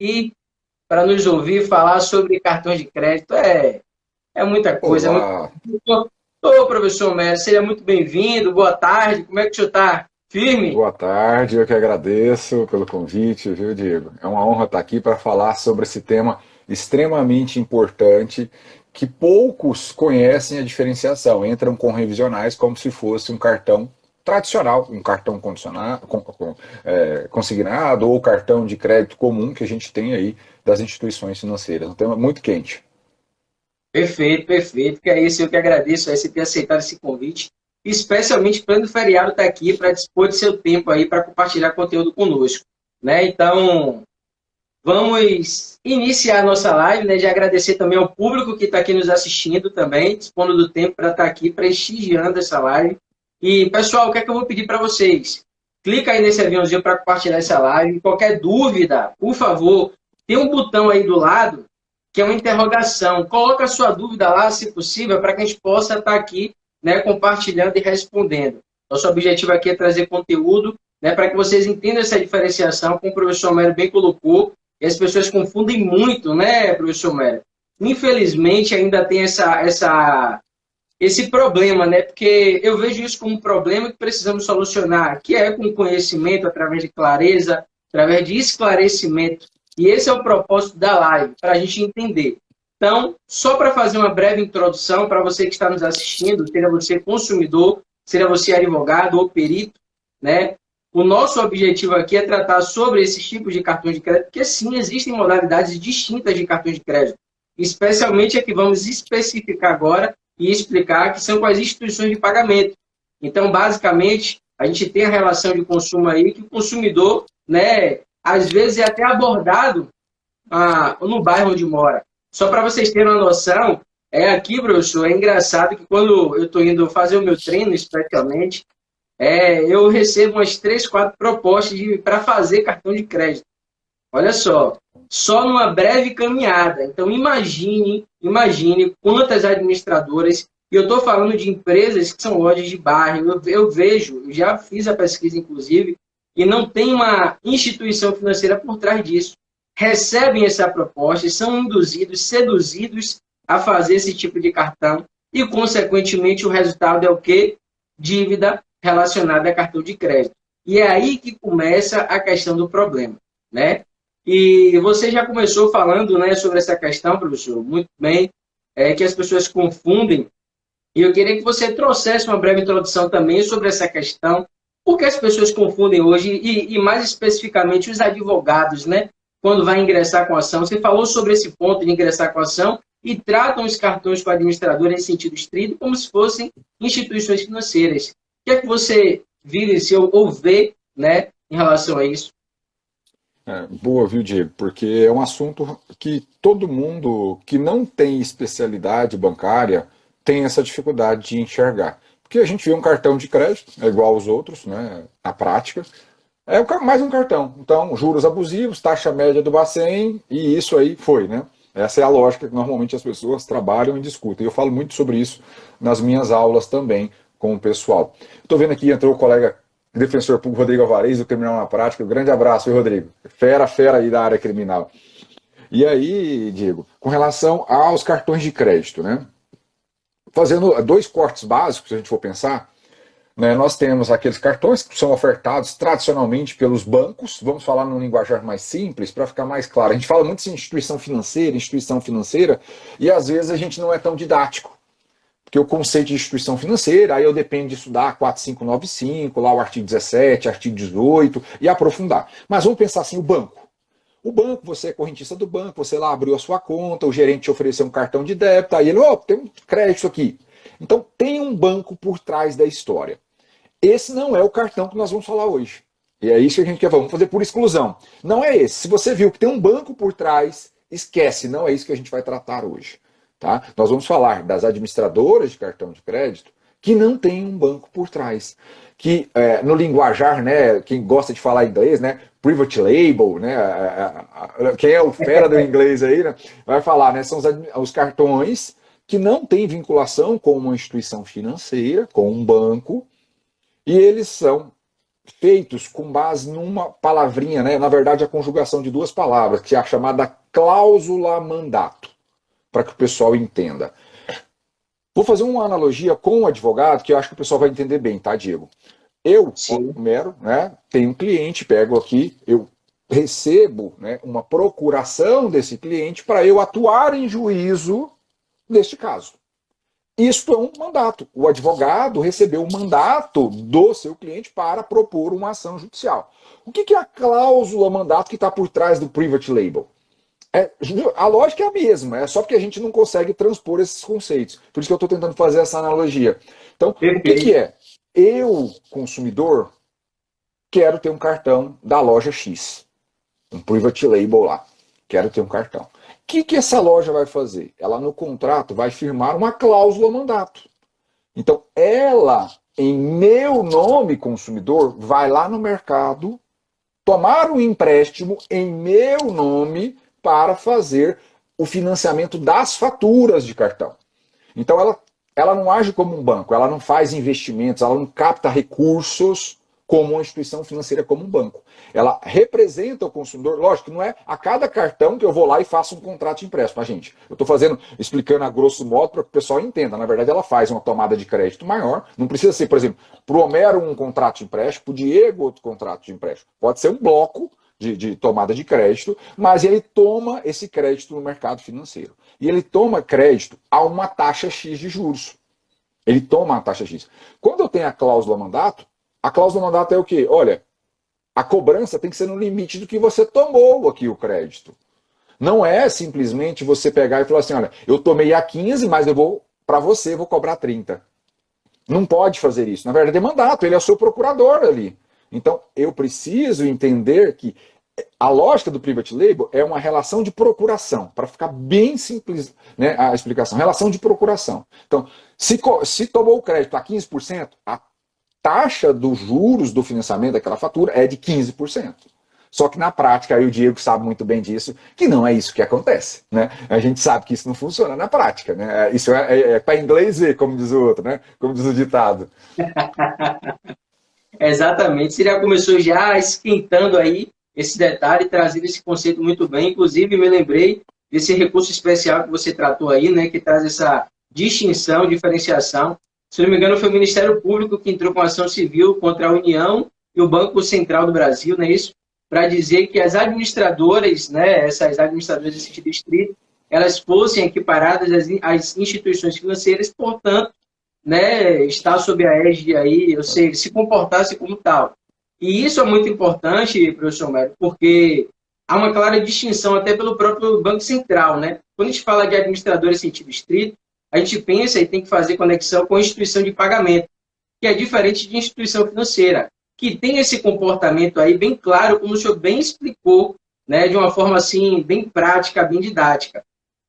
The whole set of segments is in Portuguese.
E para nos ouvir falar sobre cartões de crédito. É muita coisa, é muito. Olá, Ô, professor Melo, seja muito bem-vindo, boa tarde, como é que o senhor está? Firme? boa tarde, eu que agradeço pelo convite, viu, Diego? É uma honra estar aqui para falar sobre esse tema extremamente importante que poucos conhecem a diferenciação. Entram com revisionais como se fosse um cartão tradicional, um cartão condicionado, consignado ou cartão de crédito comum que a gente tem aí das instituições financeiras. Um tema muito quente. Perfeito, perfeito. Que é isso, eu que agradeço aí você ter aceitado esse convite, especialmente plano feriado estar aqui para dispor de seu tempo aí para compartilhar conteúdo conosco, né? Então, vamos iniciar a nossa live, né? De agradecer também ao público que está aqui nos assistindo também, dispondo do tempo para estar aqui prestigiando essa live. E, pessoal, o que é que eu vou pedir para vocês? Clica aí nesse aviãozinho para compartilhar essa live. Qualquer dúvida, por favor, tem um botão aí do lado que é uma interrogação. Coloca a sua dúvida lá, se possível, para que a gente possa estar aqui, né, compartilhando e respondendo. Nosso objetivo aqui é trazer conteúdo, né, para que vocês entendam essa diferenciação, como o professor Mário bem colocou, e as pessoas confundem muito, né, professor Mário? Infelizmente, ainda tem esse problema, né? Porque eu vejo isso como um problema que precisamos solucionar, que é com conhecimento, através de clareza, através de esclarecimento. E esse é o propósito da live, para a gente entender. Então, só para fazer uma breve introdução para você que está nos assistindo, seja você consumidor, seja você advogado ou perito, né? O nosso objetivo aqui é tratar sobre esses tipos de cartões de crédito, porque sim, existem modalidades distintas de cartões de crédito, especialmente a que vamos especificar agora e explicar que são com as instituições de pagamento. Então, basicamente, a gente tem a relação de consumo aí que o consumidor, né, às vezes é até abordado no bairro onde mora. Só para vocês terem uma noção, aqui, professor, é engraçado que quando eu estou indo fazer o meu treino, especialmente, eu recebo umas 3, 4 propostas para fazer cartão de crédito. Olha só numa breve caminhada. Então, imagine quantas administradoras, e eu estou falando de empresas que são lojas de bairro, eu vejo, eu já fiz a pesquisa, inclusive, e não tem uma instituição financeira por trás disso. Recebem essa proposta e são induzidos, seduzidos a fazer esse tipo de cartão, e, consequentemente, o resultado é o quê? Dívida relacionada a cartão de crédito. E é aí que começa a questão do problema, né? E você já começou falando, né, sobre essa questão, professor, muito bem, que as pessoas confundem. E eu queria que você trouxesse uma breve introdução também sobre essa questão, porque as pessoas confundem hoje, e mais especificamente os advogados, né, quando vai ingressar com a ação. Você falou sobre esse ponto de ingressar com a ação e tratam os cartões com a administradora em sentido estrito como se fossem instituições financeiras. O que é que você vivenciou ou vê, né, em relação a isso? Boa, viu, Diego? Porque é um assunto que todo mundo que não tem especialidade bancária tem essa dificuldade de enxergar. Porque a gente vê um cartão de crédito, é igual aos outros, né, na prática, mais um cartão. Então, juros abusivos, taxa média do Bacen, e isso aí foi, né? Essa é a lógica que normalmente as pessoas trabalham e discutem. Eu falo muito sobre isso nas minhas aulas também com o pessoal. Estou vendo aqui, entrou o colega defensor público Rodrigo Alvarez, do Criminal na Prática. Um grande abraço, viu, Rodrigo? Fera, fera aí da área criminal. E aí, Diego, com relação aos cartões de crédito, né? Fazendo dois cortes básicos, se a gente for pensar, né, nós temos aqueles cartões que são ofertados tradicionalmente pelos bancos, vamos falar num linguajar mais simples, para ficar mais claro. A gente fala muito de instituição financeira, e às vezes a gente não é tão didático. Porque o conceito de instituição financeira, aí eu dependo de estudar 4595, lá o artigo 17, artigo 18, e aprofundar. Mas vamos pensar assim, o banco. O banco, você é correntista do banco, você lá abriu a sua conta, o gerente te ofereceu um cartão de débito, aí ele, tem um crédito aqui. Então tem um banco por trás da história. Esse não é o cartão que nós vamos falar hoje. E é isso que a gente quer falar. Vamos fazer por exclusão. Não é esse. Se você viu que tem um banco por trás, esquece. Não é isso que a gente vai tratar hoje. Tá? Nós vamos falar das administradoras de cartão de crédito que não tem um banco por trás. Que no linguajar, né, quem gosta de falar inglês, né, private label, né, quem é o fera do inglês aí, né, vai falar, né, são os cartões que não têm vinculação com uma instituição financeira, com um banco, e eles são feitos com base numa palavrinha, né? Na verdade, a conjugação de duas palavras, que é a chamada cláusula mandato, para que o pessoal entenda. Vou fazer uma analogia com o advogado, que eu acho que o pessoal vai entender bem, tá, Diego? Eu, Sim. Homero, né, tenho um cliente, pego aqui, eu recebo, né, uma procuração desse cliente para eu atuar em juízo neste caso. Isto é um mandato. O advogado recebeu um mandato do seu cliente para propor uma ação judicial. O que é a cláusula mandato que está por trás do private label? A lógica é a mesma, é só porque a gente não consegue transpor esses conceitos. Por isso que eu estou tentando fazer essa analogia. Então, o que Perfeito. é? Eu, consumidor, quero ter um cartão da loja X, um private label lá. Quero ter um cartão. O que essa loja vai fazer? Ela, no contrato, vai firmar uma cláusula mandato. Então, ela, em meu nome, consumidor, vai lá no mercado tomar um empréstimo em meu nome para fazer o financiamento das faturas de cartão. Então, ela não age como um banco, ela não faz investimentos, ela não capta recursos como uma instituição financeira, como um banco. Ela representa o consumidor, lógico, não é a cada cartão que eu vou lá e faço um contrato de empréstimo, tá, gente? Eu estou explicando a grosso modo para que o pessoal entenda. Na verdade, ela faz uma tomada de crédito maior, não precisa ser, por exemplo, para o Homero um contrato de empréstimo, para o Diego outro contrato de empréstimo. Pode ser um bloco de tomada de crédito, mas ele toma esse crédito no mercado financeiro. E ele toma crédito a uma taxa X de juros. Ele toma a taxa X. Quando eu tenho a cláusula mandato é o quê? Olha, a cobrança tem que ser no limite do que você tomou aqui o crédito. Não é simplesmente você pegar e falar assim, olha, eu tomei a 15, mas eu vou, para você, vou cobrar 30. Não pode fazer isso. Na verdade, é mandato, ele é o seu procurador ali. Então, eu preciso entender que a lógica do private label é uma relação de procuração, para ficar bem simples, né, a explicação. Relação de procuração. Então, se tomou o crédito a 15%, a taxa dos juros do financiamento daquela fatura é de 15%. Só que na prática, aí o Diego sabe muito bem disso, que não é isso que acontece. Né? A gente sabe que isso não funciona na prática. Né? Isso é para inglês ver, como diz o outro, né? Como diz o ditado. Exatamente. Você já começou já esquentando aí esse detalhe, trazendo esse conceito muito bem. Inclusive, me lembrei desse recurso especial que você tratou aí, né, que traz essa distinção, diferenciação. Se não me engano, foi o Ministério Público que entrou com ação civil contra a União e o Banco Central do Brasil, não é isso? Para dizer que as administradoras, né, essas administradoras desse distrito, elas fossem equiparadas às instituições financeiras, portanto, né, estar sob a égide aí, ou seja, se comportasse como tal. E isso é muito importante, professor Médio, porque há uma clara distinção até pelo próprio Banco Central, né? Quando a gente fala de administrador em sentido estrito, a gente pensa e tem que fazer conexão com a instituição de pagamento, que é diferente de instituição financeira, que tem esse comportamento aí bem claro, como o senhor bem explicou, né, de uma forma assim, bem prática, bem didática.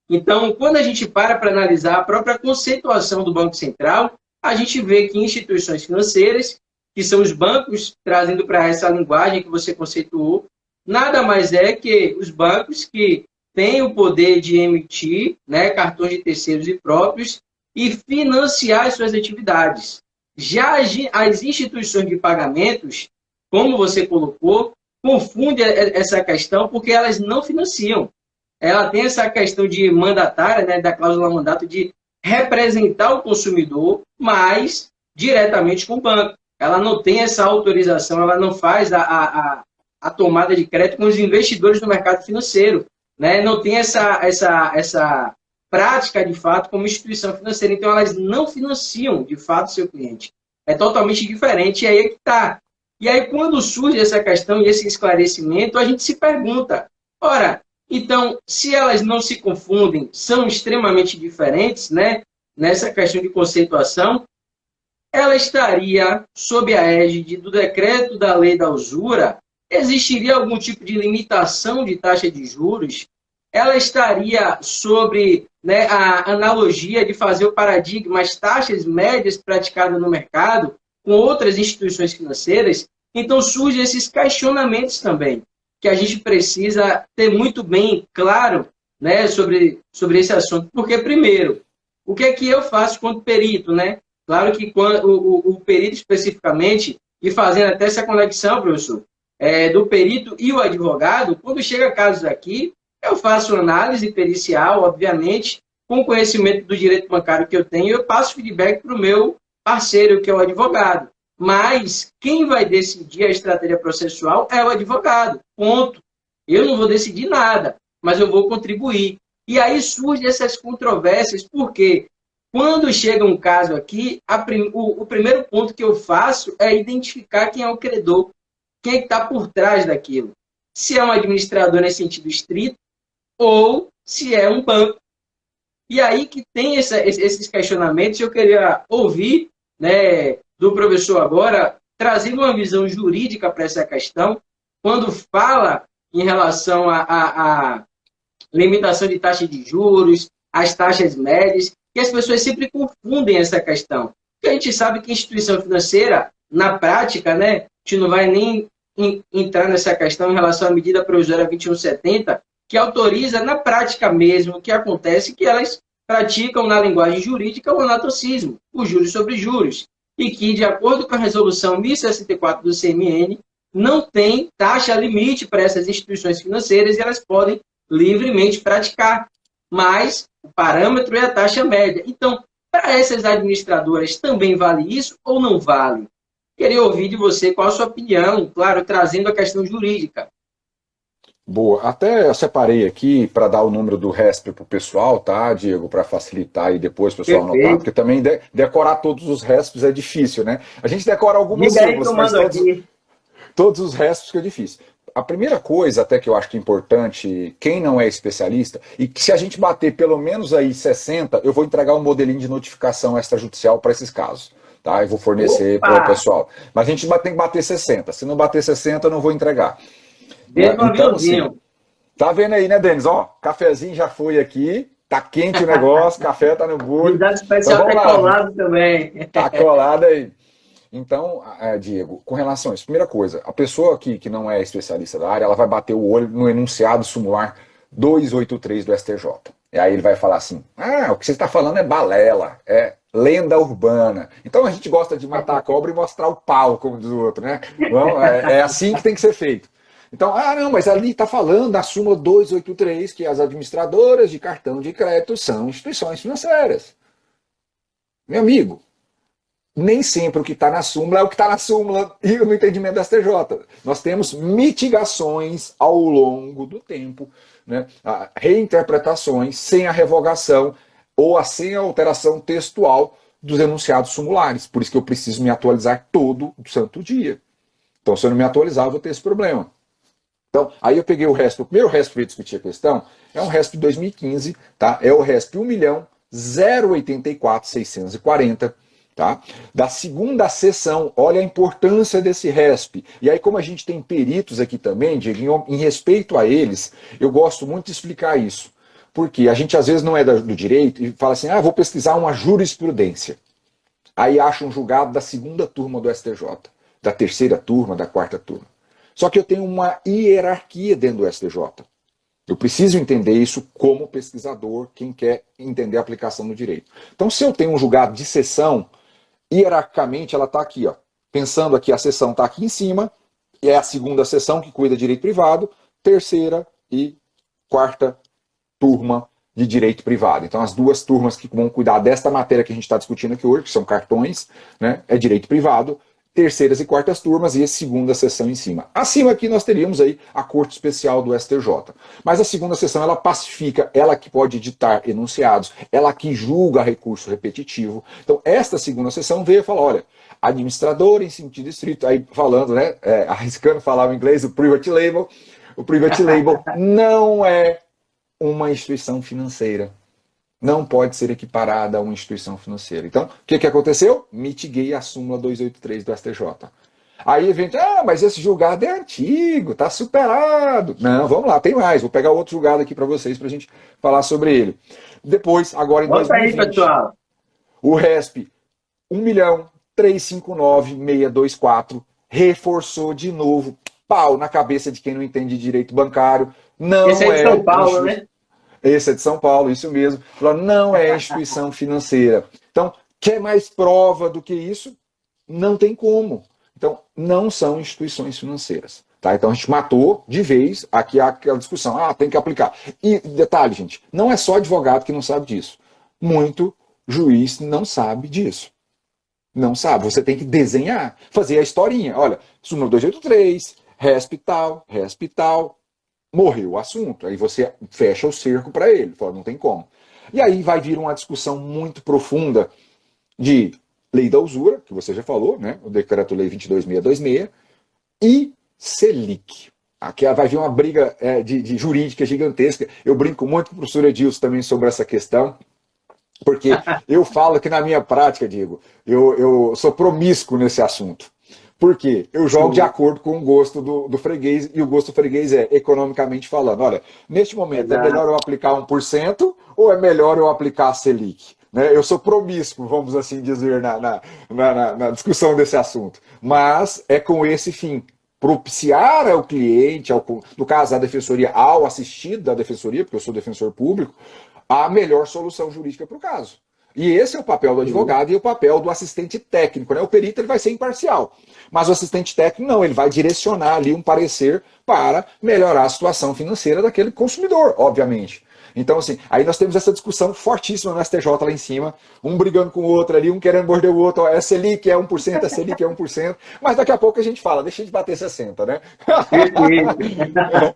Então, quando a gente para analisar a própria conceituação do Banco Central, a gente vê que instituições financeiras, que são os bancos, trazendo para essa linguagem que você conceituou, nada mais é que os bancos que têm o poder de emitir, né, cartões de terceiros e próprios e financiar as suas atividades. Já as instituições de pagamentos, como você colocou, confundem essa questão porque elas não financiam. Ela tem essa questão de mandatária, né, da cláusula mandato, de representar o consumidor, mas diretamente com o banco. Ela não tem essa autorização, ela não faz a tomada de crédito com os investidores do mercado financeiro. Né? Não tem essa prática, de fato, como instituição financeira. Então, elas não financiam, de fato, seu cliente. É totalmente diferente, e aí é que está. E aí, quando surge essa questão e esse esclarecimento, a gente se pergunta, ora, então, se elas não se confundem, são extremamente diferentes, né? Nessa questão de conceituação, ela estaria sob a égide do decreto da lei da usura? Existiria algum tipo de limitação de taxa de juros? Ela estaria sobre, né, a analogia de fazer o paradigma, as taxas médias praticadas no mercado com outras instituições financeiras? Então, surgem esses questionamentos também, que a gente precisa ter muito bem claro, né, sobre esse assunto. Porque, primeiro, o que é que eu faço quanto perito, né? Claro que o perito, especificamente, e fazendo até essa conexão, professor, do perito e o advogado, quando chega casos aqui, eu faço análise pericial, obviamente, com o conhecimento do direito bancário que eu tenho, eu passo feedback para o meu parceiro, que é o advogado. Mas quem vai decidir a estratégia processual é o advogado. Ponto. Eu não vou decidir nada, mas eu vou contribuir. E aí surgem essas controvérsias, porque quando chega um caso aqui, o primeiro ponto que eu faço é identificar quem é o credor, quem é que está por trás daquilo. Se é um administrador nesse sentido estrito, ou se é um banco. E aí que tem esses questionamentos, eu queria ouvir, né, do professor agora, trazendo uma visão jurídica para essa questão, quando fala em relação à limitação de taxa de juros, as taxas médias, que as pessoas sempre confundem essa questão. Porque a gente sabe que instituição financeira, na prática, né, a gente não vai nem entrar nessa questão em relação à medida provisória 2170, que autoriza, na prática mesmo, o que acontece que elas praticam, na linguagem jurídica, o anatocismo, os juros sobre juros, e que, de acordo com a resolução 1064 do CMN, não tem taxa limite para essas instituições financeiras e elas podem livremente praticar, mas o parâmetro é a taxa média. Então, para essas administradoras também vale isso ou não vale? Queria ouvir de você qual a sua opinião, claro, trazendo a questão jurídica. Boa. Até eu separei aqui para dar o número do RESP para o pessoal, tá, Diego, para facilitar e depois o pessoal anotar, Perfeito. porque também decorar todos os RESPs é difícil, né? A gente decora algumas Diga aí que súmulas, eu mas mando aqui. todos os RESPs que é difícil. A primeira coisa, até que eu acho que é importante, quem não é especialista, e que se a gente bater pelo menos aí 60, eu vou entregar um modelinho de notificação extrajudicial para esses casos. Tá? Eu vou fornecer para o Opa! pessoal. Mas a gente tem que bater 60. Se não bater 60, eu não vou entregar. Né? Mesmo Então, assim, aviãozinho. tá vendo aí, né, Denis? Ó, cafezinho já foi aqui, tá quente o negócio, café tá no bulho. Convidado Então especial vamos até lá, colado também. tá colado aí. Então, Diego, com relação a isso, primeira coisa, a pessoa que não é especialista da área, ela vai bater o olho no enunciado sumular 283 do STJ. E aí ele vai falar assim, o que você está falando é balela, é lenda urbana. Então a gente gosta de matar a cobra e mostrar o pau, como diz o outro, né? Bom, é assim que tem que ser feito. Então, não, mas ali está falando da súmula 283, que as administradoras de cartão de crédito são instituições financeiras. Meu amigo, nem sempre o que está na súmula é o que está na súmula e no entendimento da STJ. Nós temos mitigações ao longo do tempo, né? Reinterpretações sem a revogação ou sem a alteração textual dos enunciados sumulares. Por isso que eu preciso me atualizar todo santo dia. Então, se eu não me atualizar, eu vou ter esse problema. Então, aí eu peguei o RESP, o primeiro RESP que eu discuti a questão é um RESP de 2015, tá? É o RESP 1.084.640, tá? Da segunda sessão, olha a importância desse RESP. E aí, como a gente tem peritos aqui também, Diego, em respeito a eles, eu gosto muito de explicar isso. Porque a gente às vezes não é do direito e fala assim, vou pesquisar uma jurisprudência. Aí acha um julgado da segunda turma do STJ, da terceira turma, da quarta turma. Só que eu tenho uma hierarquia dentro do STJ. Eu preciso entender isso como pesquisador, quem quer entender a aplicação do direito. Então, se eu tenho um julgado de sessão, hierarquicamente ela está aqui, ó. Pensando aqui, a sessão está aqui em cima, e é a segunda sessão que cuida de direito privado, terceira e quarta turma de direito privado. Então, as duas turmas que vão cuidar desta matéria que a gente está discutindo aqui hoje, que são cartões, né, é direito privado, terceiras e quartas turmas e a segunda sessão em cima. Acima aqui nós teríamos aí a Corte Especial do STJ. Mas a segunda sessão ela pacifica, ela que pode editar enunciados, ela que julga recurso repetitivo. Então esta segunda sessão veio e falou, olha, administrador em sentido estrito, aí falando, né, arriscando falar o inglês, o private label não é uma instituição financeira. Não pode ser equiparada a uma instituição financeira. Então, o que aconteceu? Mitiguei a súmula 283 do STJ. Aí vem, mas esse julgado é antigo, está superado. Não, vamos lá, tem mais. Vou pegar outro julgado aqui para vocês, para a gente falar sobre ele. Depois, agora em Bota aí, 2020, pessoal. o RESP 1.359.624 reforçou de novo, pau na cabeça de quem não entende direito bancário. Esse Não é de São é Paulo, né? Esse é de São Paulo, isso mesmo. Não é instituição financeira. Então, quer mais prova do que isso? Não tem como. Então, não são instituições financeiras. Tá? Então, a gente matou de vez aqui aquela discussão. Ah, tem que aplicar. E detalhe, gente, não é só advogado que não sabe disso. Muito juiz não sabe disso. Não sabe. Você tem que desenhar, fazer a historinha. Olha, súmula 283, resp tal, morreu o assunto. Aí você fecha o cerco para ele. Fala, não tem como. E aí vai vir uma discussão muito profunda de lei da usura, que você já falou, né? O Decreto-Lei 22.626, e Selic. Aqui vai vir uma briga de jurídica gigantesca. Eu brinco muito com o professor Edilson também sobre essa questão, porque eu falo que na minha prática, Diego, eu sou promíscuo nesse assunto. Por quê? Eu jogo de acordo com o gosto do freguês, e o gosto do freguês é economicamente falando. Olha, neste momento é melhor eu aplicar 1% ou é melhor eu aplicar a Selic? Né? Eu sou promíscuo, vamos assim dizer, na discussão desse assunto. Mas é com esse fim, propiciar ao cliente, no caso da defensoria, ao assistido da defensoria, porque eu sou defensor público, a melhor solução jurídica para o caso. E esse é o papel do advogado e o papel do assistente técnico. Né? O perito ele vai ser imparcial, mas o assistente técnico não, ele vai direcionar ali um parecer para melhorar a situação financeira daquele consumidor, obviamente. Então, assim, aí nós temos essa discussão fortíssima no STJ lá em cima, um brigando com o outro ali, um querendo morder o outro, é Selic é 1%, é Selic é 1%, mas daqui a pouco a gente fala, deixa de bater 60, né?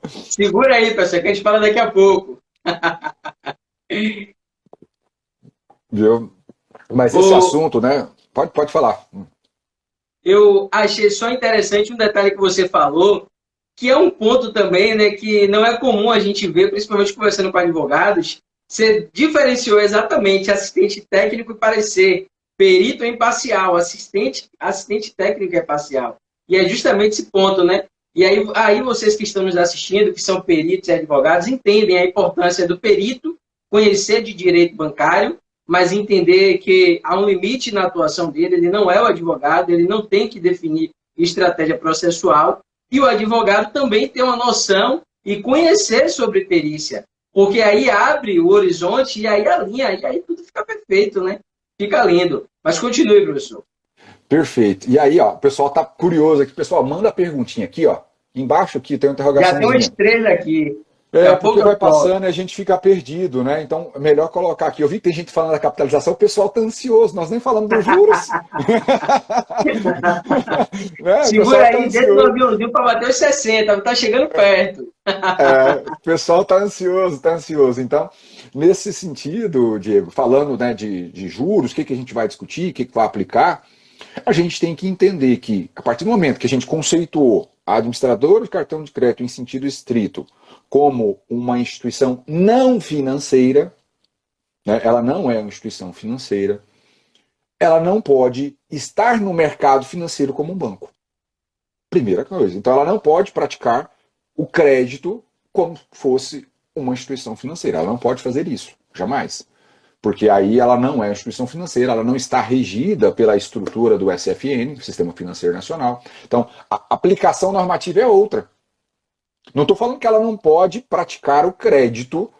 Segura aí, pessoal, que a gente fala daqui a pouco. Viu? Mas esse assunto, né? Pode falar. Eu achei só interessante um detalhe que você falou, que é um ponto também, né, que não é comum a gente ver, principalmente conversando com advogados. Você diferenciou exatamente assistente técnico e parecer. Perito é imparcial, assistente técnico é parcial. E é justamente esse ponto, né? E aí vocês que estão nos assistindo, que são peritos e advogados, entendem a importância do perito conhecer de direito bancário, mas entender que há um limite na atuação dele, ele não é o advogado, ele não tem que definir estratégia processual, e o advogado também tem uma noção e conhecer sobre perícia, porque aí abre o horizonte e aí alinha, e aí tudo fica perfeito, né? Fica lindo. Mas continue, professor. Perfeito. E aí, ó, o pessoal tá curioso aqui. Pessoal, manda a perguntinha aqui, ó. Embaixo aqui tem uma interrogação. Já tem uma estrela aqui. Porque vai passando e a gente fica perdido, né? Então, é melhor colocar aqui. Eu vi que tem gente falando da capitalização, o pessoal tá ansioso. Nós nem falamos dos juros. Né? Segura aí, dentro do aviãozinho para bater os 60, tá chegando perto. O pessoal tá ansioso, tá ansioso. Então, nesse sentido, Diego, falando, né, de juros, o que a gente vai discutir, o que vai aplicar, a gente tem que entender que, a partir do momento que a gente conceituou a administradora de cartão de crédito em sentido estrito como uma instituição não financeira, né, ela não é uma instituição financeira, ela não pode estar no mercado financeiro como um banco. Primeira coisa. Então, ela não pode praticar o crédito como fosse uma instituição financeira. Ela não pode fazer isso, jamais. Porque aí ela não é instituição financeira, ela não está regida pela estrutura do SFN, Sistema Financeiro Nacional. Então, a aplicação normativa é outra. Não estou falando que ela não pode praticar o crédito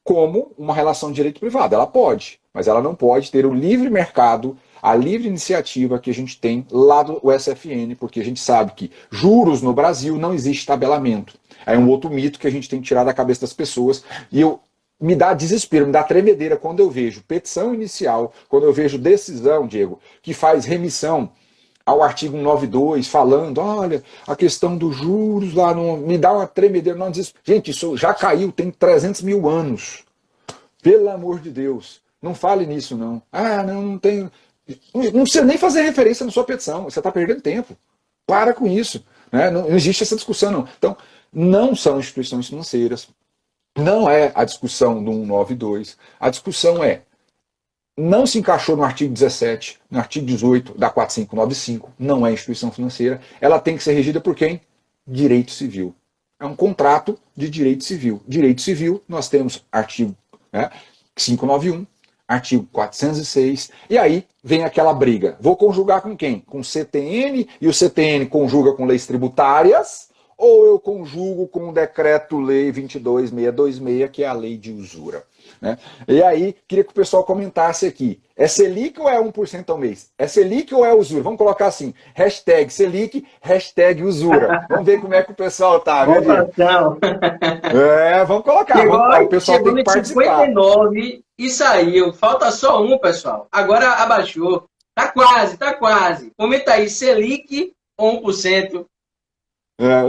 como uma relação de direito privado. Ela pode, mas ela não pode ter o livre mercado, a livre iniciativa que a gente tem lá do SFN, porque a gente sabe que juros no Brasil não existe tabelamento. É um outro mito que a gente tem que tirar da cabeça das pessoas. E me dá desespero, me dá tremedeira quando eu vejo petição inicial, quando eu vejo decisão, Diego, que faz remissão ao artigo 192, falando, olha, a questão dos juros lá, me dá uma tremedeira. Não, gente, isso já caiu, tem 300 mil anos. Pelo amor de Deus, não fale nisso, não. Ah, não tem... Não precisa nem fazer referência na sua petição, você está perdendo tempo. Para com isso. Né? Não existe essa discussão, não. Então, não são instituições financeiras, não é a discussão do 192, a discussão não se encaixou no artigo 17, no artigo 18 da 4595, não é instituição financeira, ela tem que ser regida por quem? Direito civil. É um contrato de direito civil. Direito civil, nós temos artigo 591, artigo 406, e aí vem aquela briga. Vou conjugar com quem? Com o CTN, e o CTN conjuga com leis tributárias, ou eu conjugo com o Decreto-Lei 22.626, que é a lei de usura. Né? E aí, queria que o pessoal comentasse aqui, é Selic ou é 1% ao mês? É Selic ou é usura? Vamos colocar assim, hashtag Selic, hashtag usura. Vamos ver como é que o pessoal tá, viu, Diego? Votação. Vamos colocar, Chegou, o pessoal chegou tem que no participar. 59 e saiu. Falta só um, pessoal. Agora abaixou. Tá quase, tá quase. Comenta aí, Selic ou 1%?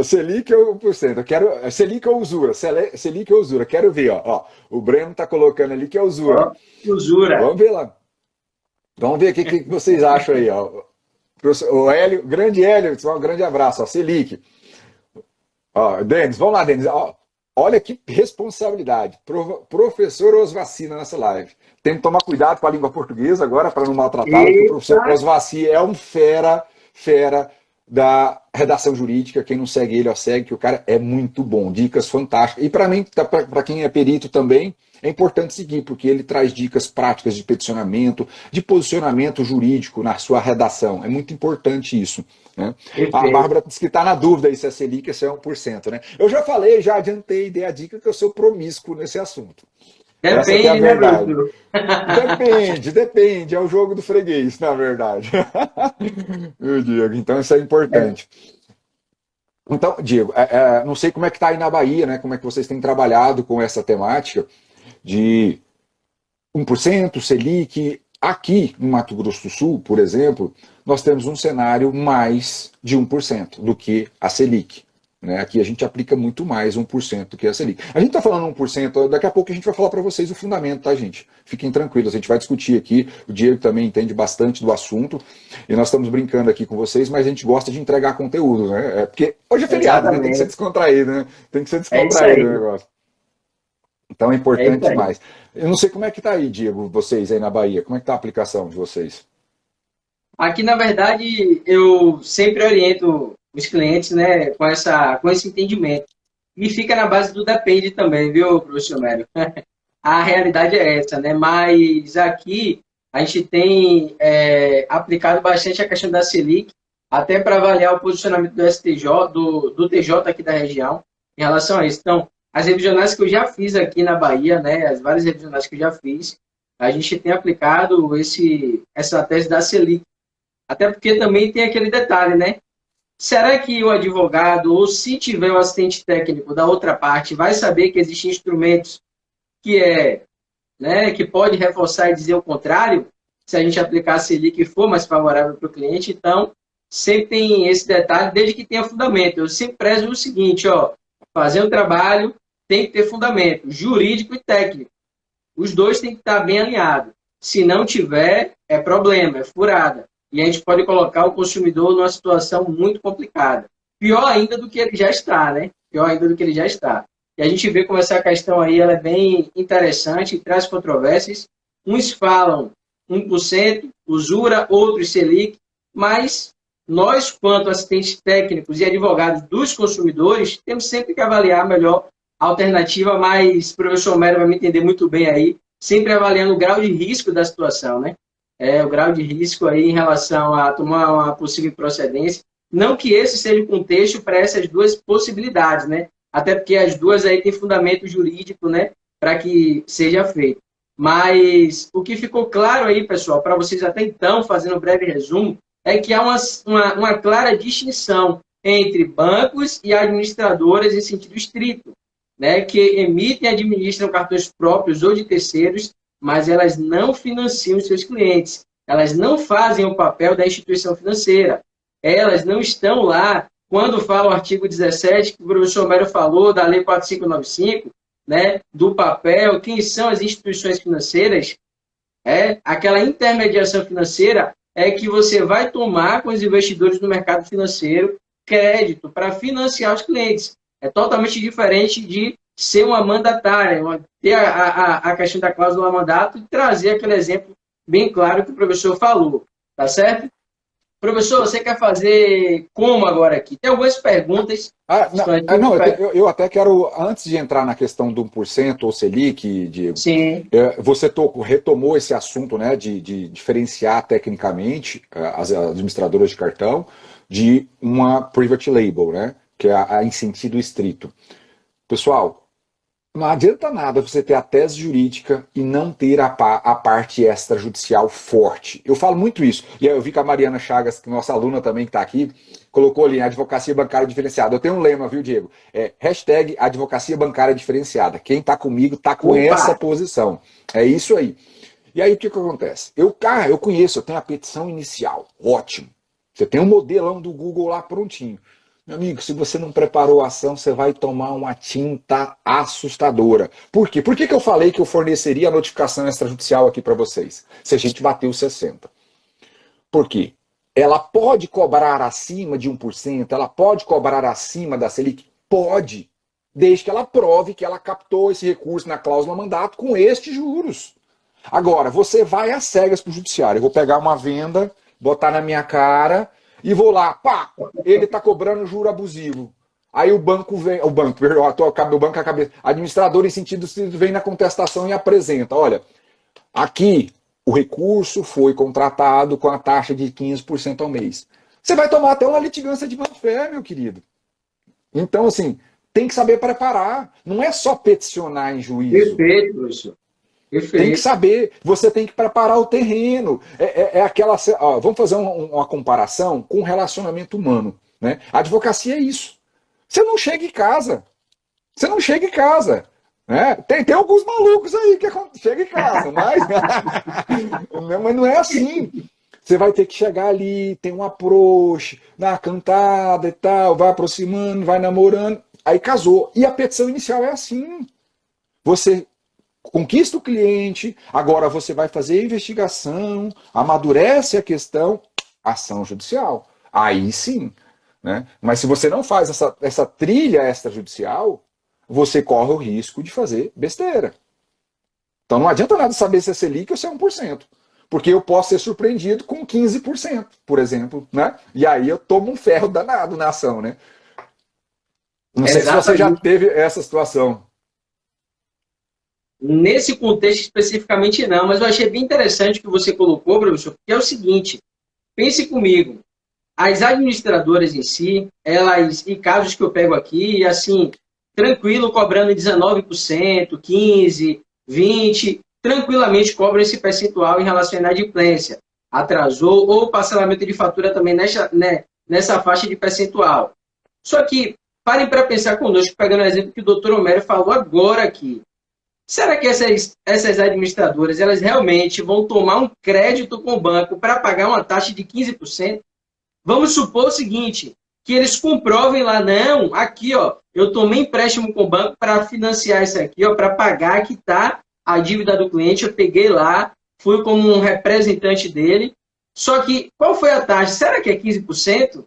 Selic ou 1%? Selic ou usura? Selic ou usura? Quero ver, ó. O Breno tá colocando ali que é usura. Ó, usura. Vamos ver lá. Vamos ver o que vocês acham aí, ó. O Hélio, grande Hélio, um grande abraço, ó. Selic. Ó, Denis, vamos lá, Denis. Ó, olha que responsabilidade. Professor Osvacina nessa live. Tem que tomar cuidado com a língua portuguesa agora para não maltratá-lo, porque o professor Eita. Osvaci é um fera da redação jurídica. Quem não segue ele, ó, segue, que o cara é muito bom. Dicas fantásticas. E para mim, para quem é perito também, é importante seguir, porque ele traz dicas práticas de peticionamento, de posicionamento jurídico na sua redação. É muito importante isso. Né? A Perfeito. Bárbara disse que está na dúvida aí se é Selic ou se é 1%. Né? Eu já falei, já adiantei, dei a dica que eu sou promíscuo nesse assunto. Essa que é a Depende, né, verdade. Bruno? Depende. É o jogo do freguês, na verdade. Meu Diego, então isso é importante. Então, Diego, não sei como é que está aí na Bahia, né? Como é que vocês têm trabalhado com essa temática de 1%, Selic. Aqui em Mato Grosso do Sul, por exemplo, nós temos um cenário mais de 1% do que a Selic. Né? Aqui a gente aplica muito mais 1% do que a Selic. A gente está falando 1%, daqui a pouco a gente vai falar para vocês o fundamento, tá, gente? Fiquem tranquilos, a gente vai discutir aqui. O Diego também entende bastante do assunto e nós estamos brincando aqui com vocês, mas a gente gosta de entregar conteúdo, né? Porque hoje é feriado, né? Tem que ser Exatamente. descontraído, né? Tem que ser É isso descontraído o aí. negócio. Então é É isso importante aí. demais. Eu não sei como é que tá aí, Diego, vocês aí na Bahia. Como é que tá a aplicação de vocês? Aqui, na verdade, eu sempre oriento os clientes, né, com esse entendimento. E fica na base do depende também, viu, professor Mério? A realidade é essa, né? Mas aqui a gente tem aplicado bastante a questão da Selic, até para avaliar o posicionamento do STJ, do TJ aqui da região, em relação a isso. Então, as revisionais que eu já fiz aqui na Bahia, né, as várias revisionais que eu já fiz, a gente tem aplicado essa tese da Selic. Até porque também tem aquele detalhe, né? Será que o advogado, ou se tiver o assistente técnico da outra parte, vai saber que existem instrumentos que que pode reforçar e dizer o contrário, se a gente aplicar a Selic e for mais favorável para o cliente? Então, sempre tem esse detalhe, desde que tenha fundamento. Eu sempre prezo o seguinte, ó, fazer um trabalho tem que ter fundamento jurídico e técnico. Os dois têm que estar bem alinhados. Se não tiver, é problema, é furada. E a gente pode colocar o consumidor numa situação muito complicada. Pior ainda do que ele já está, né? Pior ainda do que ele já está. E a gente vê como essa questão aí ela é bem interessante, traz controvérsias. Uns falam 1%, usura, outros Selic, mas nós, quanto assistentes técnicos e advogados dos consumidores, temos sempre que avaliar melhor a alternativa, mas o professor Mério vai me entender muito bem aí, sempre avaliando o grau de risco da situação, né? O grau de risco aí em relação a tomar uma possível procedência. Não que esse seja o contexto para essas duas possibilidades, né? Até porque as duas aí têm fundamento jurídico, né? Para que seja feito. Mas o que ficou claro aí, pessoal, para vocês até então, fazendo um breve resumo, é que há uma clara distinção entre bancos e administradoras em sentido estrito, né? Que emitem e administram cartões próprios ou de terceiros, mas elas não financiam os seus clientes. Elas não fazem o papel da instituição financeira. Elas não estão lá, quando fala o artigo 17, que o professor Mério falou, da Lei 4595, né, do papel, quem são as instituições financeiras, aquela intermediação financeira é que você vai tomar com os investidores do mercado financeiro crédito para financiar os clientes. É totalmente diferente de ser uma mandatária, ter a questão da cláusula mandato e trazer aquele exemplo bem claro que o professor falou, tá certo? Professor, você quer fazer como agora aqui? Tem algumas perguntas. Eu até quero, antes de entrar na questão do 1% ou Selic, Diego, Sim. você retomou esse assunto, né, de diferenciar tecnicamente as administradoras de cartão de uma private label, né? que é em sentido estrito. Pessoal, não adianta nada você ter a tese jurídica e não ter a parte extrajudicial forte. Eu falo muito isso. E aí eu vi que a Mariana Chagas, que é nossa aluna também que está aqui, colocou ali, advocacia bancária diferenciada. Eu tenho um lema, viu, Diego? É hashtag advocacia bancária diferenciada. Quem está comigo está com essa Opa! posição. É isso aí. E aí o que acontece? Eu conheço, eu tenho a petição inicial. Ótimo. Você tem um modelão do Google lá prontinho. Meu amigo, se você não preparou a ação, você vai tomar uma tinta assustadora. Por quê? Por que eu falei que eu forneceria a notificação extrajudicial aqui para vocês? Se a gente bateu 60. Por quê? Ela pode cobrar acima de 1%, ela pode cobrar acima da Selic? Pode. Desde que ela prove que ela captou esse recurso na cláusula mandato com estes juros. Agora, você vai às cegas para o judiciário. Eu vou pegar uma venda, botar na minha cara e vou lá, pá, ele está cobrando juro abusivo. Aí o banco vem, o banco, o banco a cabeça, administrador em sentido estrito vem na contestação e apresenta, olha, aqui o recurso foi contratado com a taxa de 15% ao mês. Você vai tomar até uma litigância de má-fé, meu querido. Então, assim, tem que saber preparar. Não é só peticionar em juízo. Perfeito, professor. Tem que Perfeito. saber, você tem que preparar o terreno. É aquela. Ó, vamos fazer uma comparação com o relacionamento humano. Né? A advocacia é isso. Você não chega em casa. Você não chega em casa. Né? Tem alguns malucos aí que chegam em casa, mas não é assim. Você vai ter que chegar ali, tem um approach, na cantada e tal, vai aproximando, vai namorando, aí casou. E a petição inicial é assim. Você conquista o cliente, agora você vai fazer a investigação, amadurece a questão, ação judicial. Aí sim. Né? Mas se você não faz essa trilha extrajudicial, você corre o risco de fazer besteira. Então não adianta nada saber se é Selic ou se é 1%. Porque eu posso ser surpreendido com 15%, por exemplo. Né? E aí eu tomo um ferro danado na ação. Né? Não sei se você já Exatamente. teve essa situação. Nesse contexto especificamente não, mas eu achei bem interessante o que você colocou, professor, porque é o seguinte, pense comigo, as administradoras em si, elas, em casos que eu pego aqui, assim, tranquilo, cobrando 19%, 15%, 20%, tranquilamente cobram esse percentual em relação à inadimplência. Atrasou, ou parcelamento de fatura também nessa faixa de percentual. Só que, parem para pensar conosco, pegando o exemplo que o doutor Homero falou agora aqui. Será que essas administradoras elas realmente vão tomar um crédito com o banco para pagar uma taxa de 15%? Vamos supor o seguinte, que eles comprovem lá, não, aqui, ó, eu tomei empréstimo com o banco para financiar isso aqui, ó, para pagar, quitar a dívida do cliente, eu peguei lá, fui como um representante dele, só que qual foi a taxa? Será que é 15%?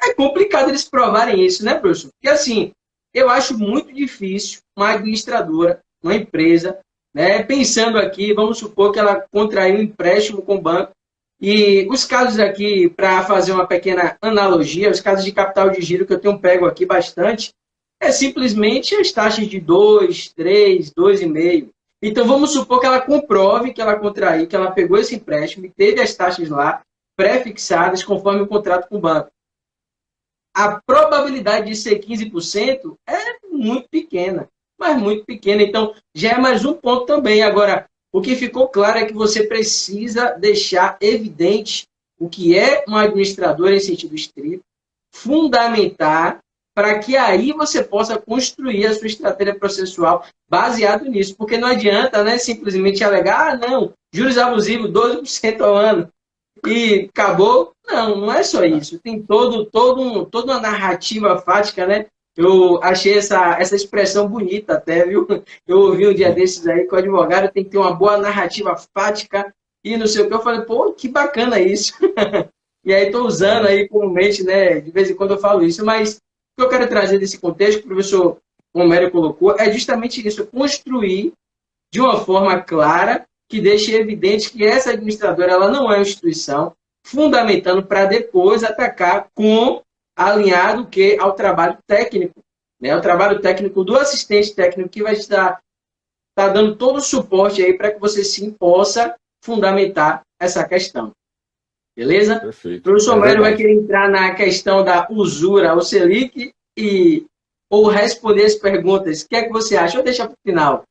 É complicado eles provarem isso, né, professor? Porque, assim, eu acho muito difícil uma administradora, uma empresa, né, pensando aqui, vamos supor que ela contraiu um empréstimo com o banco, e os casos aqui, para fazer uma pequena analogia, os casos de capital de giro que eu tenho pego aqui bastante, é simplesmente as taxas de 2, 3, 2,5. Então, vamos supor que ela comprove que ela contraiu, que ela pegou esse empréstimo e teve as taxas lá pré-fixadas conforme o contrato com o banco. A probabilidade de ser 15% é muito pequena, mas muito pequena. Então, já é mais um ponto também. Agora, o que ficou claro é que você precisa deixar evidente o que é um administrador em sentido estrito, fundamentar para que aí você possa construir a sua estratégia processual baseado nisso. Porque não adianta, né, simplesmente alegar, não, juros abusivos 12% ao ano e acabou. Não, não é só isso. Tem toda uma narrativa fática, né? Eu achei essa expressão bonita até, viu? Eu ouvi um dia desses aí que o advogado tem que ter uma boa narrativa fática e não sei o que. Eu falei, pô, que bacana isso. E aí estou usando É, aí comumente, né? De vez em quando eu falo isso, mas o que eu quero trazer desse contexto, que o professor Romero colocou, é justamente isso, construir de uma forma clara, que deixe evidente que essa administradora ela não é uma instituição, fundamentando para depois atacar com alinhado que ao trabalho técnico, né? O trabalho técnico do assistente técnico que vai estar dando todo o suporte aí para que você sim possa fundamentar essa questão. Beleza? O Perfeito. professor É Mário vai verdade. querer entrar na questão da usura ao Selic ou responder as perguntas. O que é que você acha? Ou deixa para o final?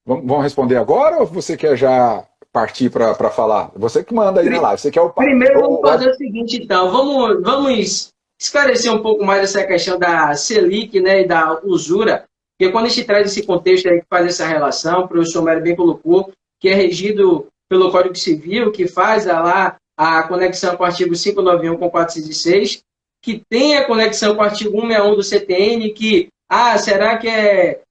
Vamos responder agora ou você quer já partir para falar? Você que manda aí na live. Você quer Primeiro, vamos fazer o seguinte, então. Vamos esclarecer um pouco mais essa questão da Selic, né, e da usura, porque quando a gente traz esse contexto aí que faz essa relação, o professor Mário bem colocou, que é regido pelo Código Civil, que faz lá a conexão com o artigo 591 com 406, que tem a conexão com o artigo 161 do CTN, que, será que é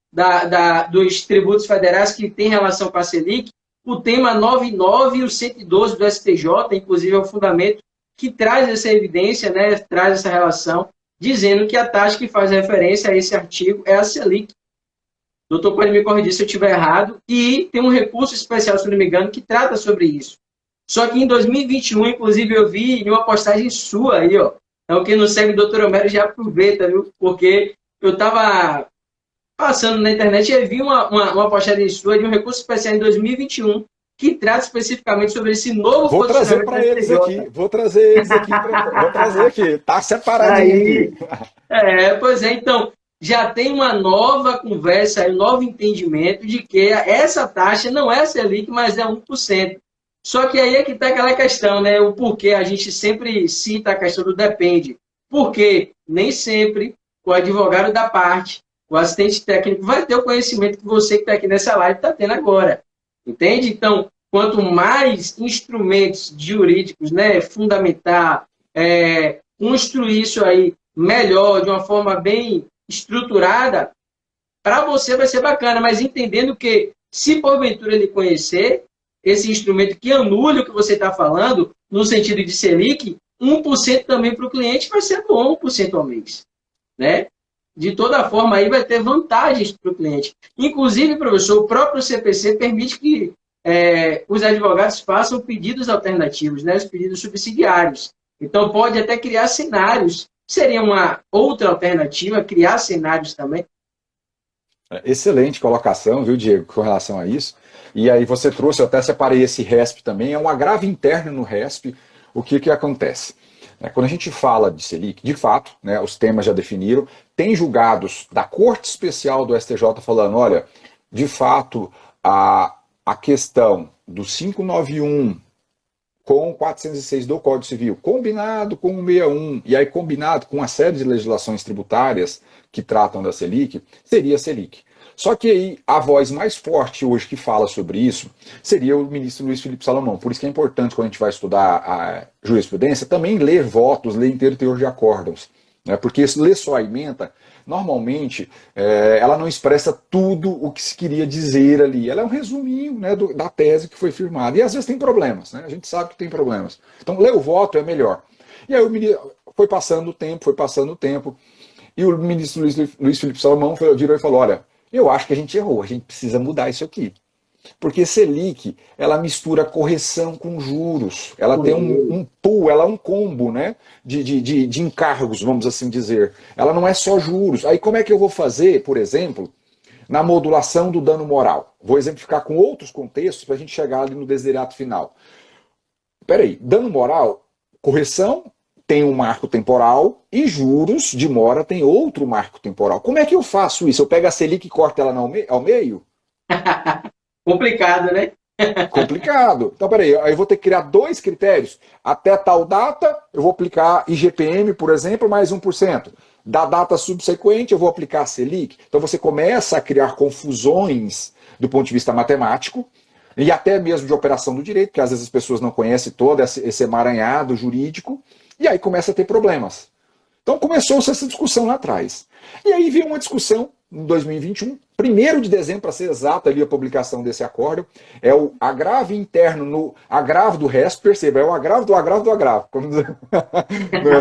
dos tributos federais que tem relação com a Selic? O tema 99 e o 112 do STJ, inclusive, é o fundamento que traz essa evidência, né, traz essa relação, dizendo que a taxa que faz referência a esse artigo é a Selic. O doutor pode me corrigir se eu estiver errado, e tem um recurso especial, se não me engano, que trata sobre isso. Só que em 2021, inclusive, eu vi em uma postagem sua aí, ó. Então, quem não segue o doutor Homero já aproveita, viu? Porque eu estava passando na internet e vi uma postagem sua de um recurso especial em 2021 que trata especificamente sobre esse novo Vou trazer posicionamento do para eles aqui. STJ. Vou trazer eles aqui. Vou trazer aqui. Tá separadinho aqui. Aí, pois é, então, já tem uma nova conversa, um novo entendimento de que essa taxa não é Selic, mas é 1%. Só que aí é que está aquela questão, né? O porquê a gente sempre cita a questão do depende. Porque nem sempre o advogado da parte, o assistente técnico, vai ter o conhecimento que você que está aqui nessa live está tendo agora. Entende? Então, quanto mais instrumentos jurídicos, né, fundamentar, construir isso aí melhor, de uma forma bem estruturada, para você vai ser bacana, mas entendendo que, se porventura ele conhecer esse instrumento que anule o que você está falando, no sentido de Selic, 1% também para o cliente vai ser bom, 1% ao mês. Né? De toda forma, aí vai ter vantagens para o cliente. Inclusive, professor, o próprio CPC permite que os advogados façam pedidos alternativos, né? Os pedidos subsidiários. Então, pode até criar cenários. Seria uma outra alternativa, criar cenários também. Excelente colocação, viu, Diego, com relação a isso. E aí você trouxe, eu até separei esse RESP também, é um agravo interno no RESP. O que acontece? Quando a gente fala de Selic, de fato, né, os temas já definiram, tem julgados da Corte Especial do STJ falando, olha, de fato, a questão do 591 com o 406 do Código Civil, combinado com o 61, e aí combinado com uma série de legislações tributárias que tratam da Selic, seria a Selic. Só que aí a voz mais forte hoje que fala sobre isso seria o ministro Luiz Felipe Salomão. Por isso que é importante, quando a gente vai estudar a jurisprudência, também ler votos, ler inteiro teor de acórdãos. Né? Porque ler só a ementa, normalmente, ela não expressa tudo o que se queria dizer ali. Ela é um resuminho, né, da tese que foi firmada. E às vezes tem problemas, né? A gente sabe que tem problemas. Então, ler o voto é melhor. E aí foi passando o tempo, e o ministro Luiz Felipe Salomão virou e falou, olha, eu acho que a gente errou, a gente precisa mudar isso aqui. Porque Selic, ela mistura correção com juros. Ela tem um pool, ela é um combo, né, de encargos, vamos assim dizer. Ela não é só juros. Aí como é que eu vou fazer, por exemplo, na modulação do dano moral? Vou exemplificar com outros contextos para a gente chegar ali no desiderato final. Peraí, dano moral, correção tem um marco temporal e juros de mora tem outro marco temporal. Como é que eu faço isso? Eu pego a Selic e corto ela ao meio? Complicado, né? Complicado. Então, peraí, aí eu vou ter que criar dois critérios. Até tal data, eu vou aplicar IGPM, por exemplo, mais 1%. Da data subsequente, eu vou aplicar a Selic. Então, você começa a criar confusões do ponto de vista matemático e até mesmo de operação do direito, porque às vezes as pessoas não conhecem todo esse emaranhado jurídico, e aí começa a ter problemas. Então, começou-se essa discussão lá atrás. E aí veio uma discussão em 2021, 1º de dezembro, para ser exato, ali a publicação desse acórdão, é o agravo interno no agravo do resto, perceba, é o agravo do agravo do agravo, como no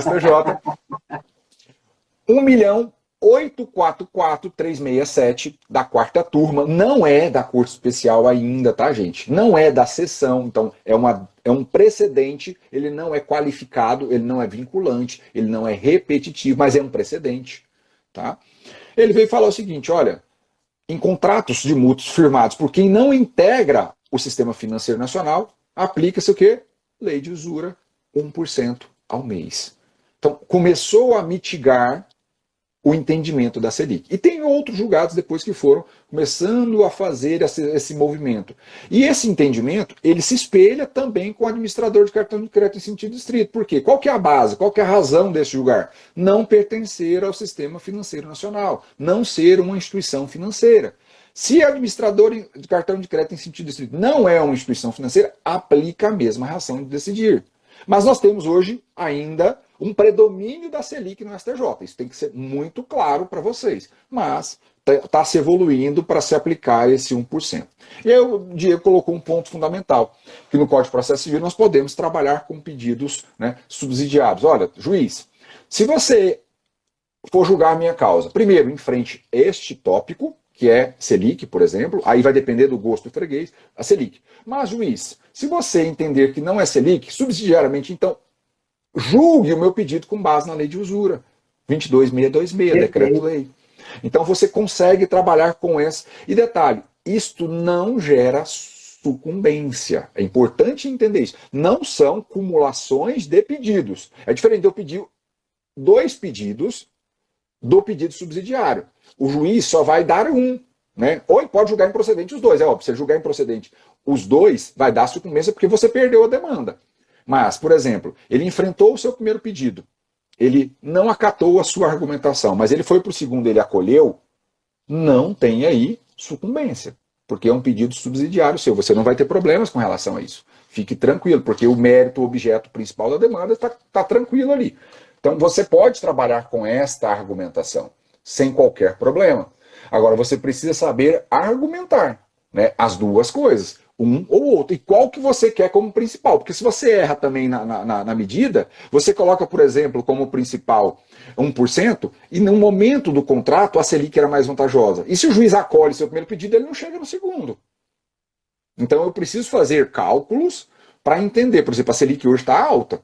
STJ, 1.844.367 da quarta turma, não é da Corte Especial ainda, tá, gente? Não é da sessão, então é um precedente, ele não é qualificado, ele não é vinculante, ele não é repetitivo, mas é um precedente, tá? Ele veio falar o seguinte, olha, em contratos de mútuos firmados por quem não integra o sistema financeiro nacional, aplica-se o quê? Lei de usura 1% ao mês. Então, começou a mitigar o entendimento da Selic. E tem outros julgados depois que foram começando a fazer esse movimento. E esse entendimento, ele se espelha também com o administrador de cartão de crédito em sentido estrito. Por quê? Qual que é a base? Qual que é a razão desse julgar? Não pertencer ao sistema financeiro nacional. Não ser uma instituição financeira. Se administrador de cartão de crédito em sentido estrito não é uma instituição financeira, aplica a mesma razão de decidir. Mas nós temos hoje ainda um predomínio da Selic no STJ. Isso tem que ser muito claro para vocês. Mas está se evoluindo para se aplicar esse 1%. E aí o Diego colocou um ponto fundamental, que no Código de Processo Civil nós podemos trabalhar com pedidos, né, subsidiados. Olha, juiz, se você for julgar a minha causa, primeiro, enfrente este tópico, que é Selic, por exemplo, aí vai depender do gosto do freguês, a Selic. Mas, juiz, se você entender que não é Selic, subsidiariamente, então, julgue o meu pedido com base na lei de usura, 22626, decreto-lei. Então, você consegue trabalhar com esse. E detalhe, isto não gera sucumbência. É importante entender isso. Não são cumulações de pedidos. É diferente de eu pedir 2 pedidos do pedido subsidiário. O juiz só vai dar um, né? Ou ele pode julgar improcedente os dois. É óbvio, se ele julgar improcedente os dois, vai dar sucumbência porque você perdeu a demanda. Mas, por exemplo, ele enfrentou o seu primeiro pedido, ele não acatou a sua argumentação, mas ele foi para o segundo, ele acolheu, não tem aí sucumbência, porque é um pedido subsidiário seu, você não vai ter problemas com relação a isso. Fique tranquilo, porque o mérito, o objeto principal da demanda está tranquilo ali. Então, você pode trabalhar com esta argumentação, sem qualquer problema. Agora, você precisa saber argumentar, né, as duas coisas, um ou outro. E qual que você quer como principal? Porque se você erra também na medida, você coloca, por exemplo, como principal 1%, e no momento do contrato a Selic era mais vantajosa. E se o juiz acolhe seu primeiro pedido, ele não chega no segundo. Então, eu preciso fazer cálculos para entender. Por exemplo, a Selic hoje está alta,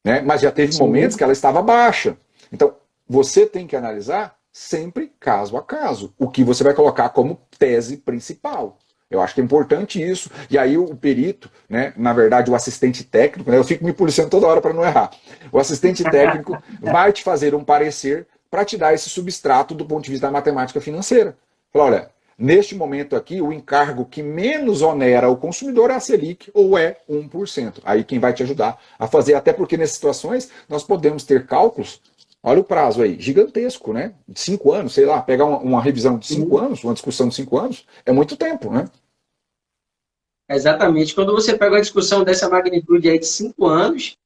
né? Mas já teve momentos que ela estava baixa. Então, você tem que analisar sempre caso a caso, o que você vai colocar como tese principal. Eu acho que é importante isso. E aí o perito, né, na verdade o assistente técnico, né, eu fico me policiando toda hora para não errar. O assistente técnico vai te fazer um parecer para te dar esse substrato do ponto de vista da matemática financeira. Fala, olha, neste momento aqui, o encargo que menos onera o consumidor é a Selic, ou é 1%. Aí quem vai te ajudar a fazer, até porque nessas situações nós podemos ter cálculos, olha o prazo aí, gigantesco, né? De 5 anos, sei lá, pegar uma revisão de 5 anos, uma discussão de 5 anos, é muito tempo, né? Exatamente. Quando você pega uma discussão dessa magnitude aí de 5 anos,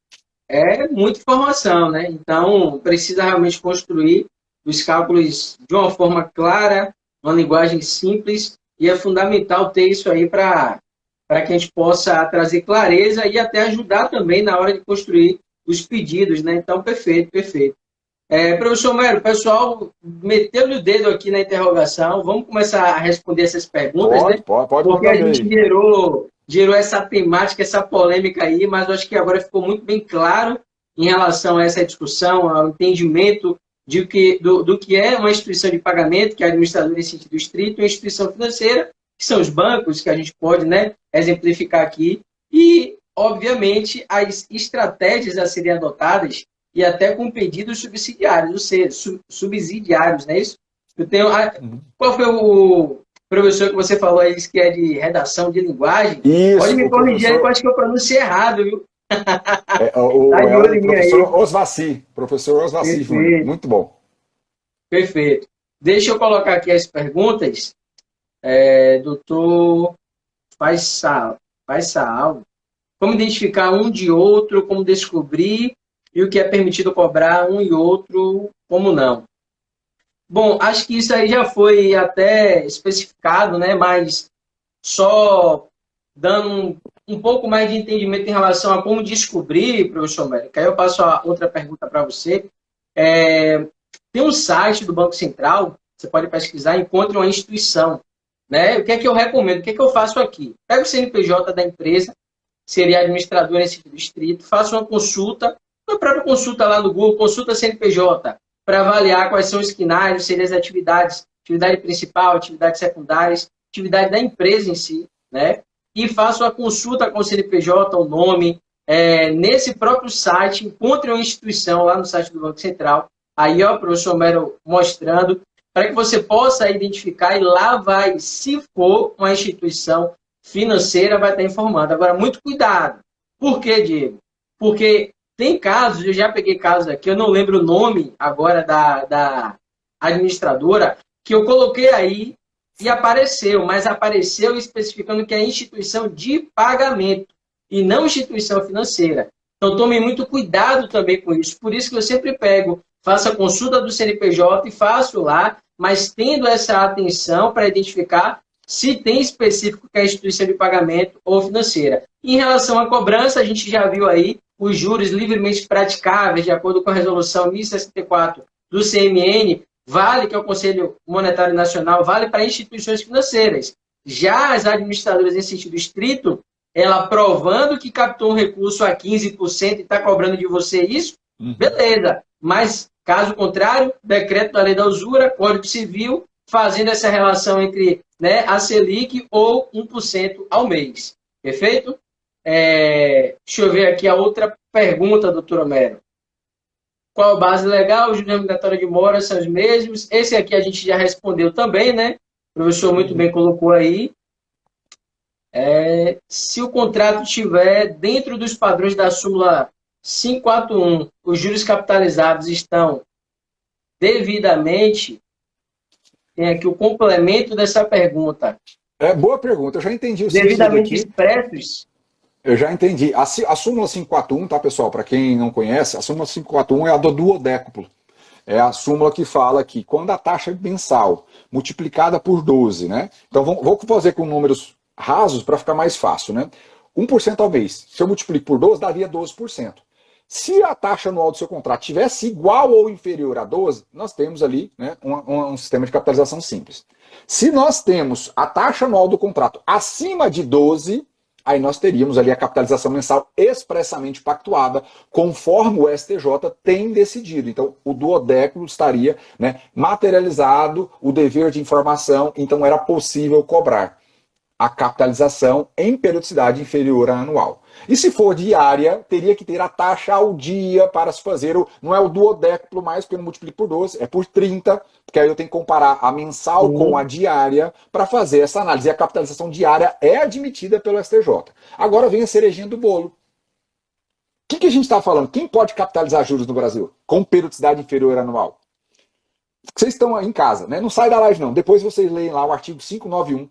é muita informação, né? Então, precisa realmente construir os cálculos de uma forma clara, uma linguagem simples, e é fundamental ter isso aí para que a gente possa trazer clareza e até ajudar também na hora de construir os pedidos, né? Então, perfeito, perfeito. Professor Mero, o pessoal meteu-lhe o dedo aqui na interrogação. Vamos começar a responder essas perguntas, né? Pode Porque mandar a gente aí. gerou essa temática, essa polêmica aí, mas eu acho que agora ficou muito bem claro em relação a essa discussão, ao entendimento do que é uma instituição de pagamento, que é a administradora em sentido estrito, e uma instituição financeira, que são os bancos, que a gente pode, né, exemplificar aqui, e, obviamente, as estratégias a serem adotadas e até com pedidos subsidiários, ou seja, subsidiários, não é isso? Eu tenho, qual foi o professor que você falou aí, que é de redação de linguagem? Isso, Pode me o corrigir aí, que eu professor, acho que eu pronunciei errado, viu? o, Tá de é olho o em mim professor aí. Osvaci, Júnior, Perfeito, muito bom. perfeito. Deixa eu colocar aqui as perguntas. Doutor Faisal, como identificar um de outro, como descobrir e o que é permitido cobrar um e outro, como não? Bom, acho que isso aí já foi até especificado, né? Mas só dando um pouco mais de entendimento em relação a como descobrir, professor América. Aí eu passo a outra pergunta para você. Tem um site do Banco Central, você pode pesquisar, encontre uma instituição. Né? O que é que eu recomendo? O que é que eu faço aqui? Pego o CNPJ da empresa, seria administrador nesse distrito, faço uma consulta, uma própria consulta lá no Google, consulta CNPJ, para avaliar quais são os quinários, seriam as atividades, atividade principal, atividades secundárias, atividade da empresa em si, né? E faço a consulta com o CNPJ, o nome, nesse próprio site, encontre uma instituição lá no site do Banco Central. Aí, ó, professor Mero mostrando, para que você possa identificar e lá vai, se for uma instituição financeira, vai estar informando. Agora, muito cuidado. Por quê, Diego? Porque tem casos, eu já peguei casos aqui, eu não lembro o nome agora da administradora, que eu coloquei aí e apareceu, mas apareceu especificando que é instituição de pagamento e não instituição financeira. Então, tome muito cuidado também com isso. Por isso que eu sempre pego, faço a consulta do CNPJ e faço lá, mas tendo essa atenção para identificar se tem específico que é instituição de pagamento ou financeira. Em relação à cobrança, a gente já viu aí os juros livremente praticáveis, de acordo com a resolução 1064 do CMN, vale, que é o Conselho Monetário Nacional, vale para instituições financeiras. Já as administradoras, em sentido estrito, ela provando que captou um recurso a 15% e está cobrando de você isso, beleza. Mas, caso contrário, decreto da lei da usura, Código Civil, fazendo essa relação entre, né, a Selic ou 1% ao mês. Perfeito? Deixa eu ver aqui a outra pergunta, doutor Homero. Qual a base legal? Os juros obrigatórios de mora são os mesmos. Esse aqui a gente já respondeu também, né? O professor muito bem colocou aí. Se o contrato estiver dentro dos padrões da súmula 541, os juros capitalizados estão devidamente. Tem aqui o complemento dessa pergunta. Boa pergunta, eu já entendi o sentido Devidamente aqui. expressos. Eu já entendi. A súmula 541, tá, pessoal? Para quem não conhece, a súmula 541 é a do duodécuplo. É a súmula que fala que quando a taxa mensal multiplicada por 12, né? Então vou fazer com números rasos para ficar mais fácil, né? 1% ao mês. Se eu multiplico por 12, daria 12%. Se a taxa anual do seu contrato tivesse igual ou inferior a 12, nós temos ali, né, um sistema de capitalização simples. Se nós temos a taxa anual do contrato acima de 12, aí nós teríamos ali a capitalização mensal expressamente pactuada, conforme o STJ tem decidido. Então, o duodécimo estaria, né, materializado o dever de informação, então era possível cobrar a capitalização em periodicidade inferior à anual. E se for diária, teria que ter a taxa ao dia para se fazer, não é o duodécuplo mais, porque eu não multiplico por 12, é por 30, porque aí eu tenho que comparar a mensal com a diária para fazer essa análise. E a capitalização diária é admitida pelo STJ. Agora vem a cerejinha do bolo. O que a gente está falando? Quem pode capitalizar juros no Brasil com periodicidade inferior à anual? Vocês estão aí em casa, né? Não sai da live não. Depois vocês leem lá o artigo 591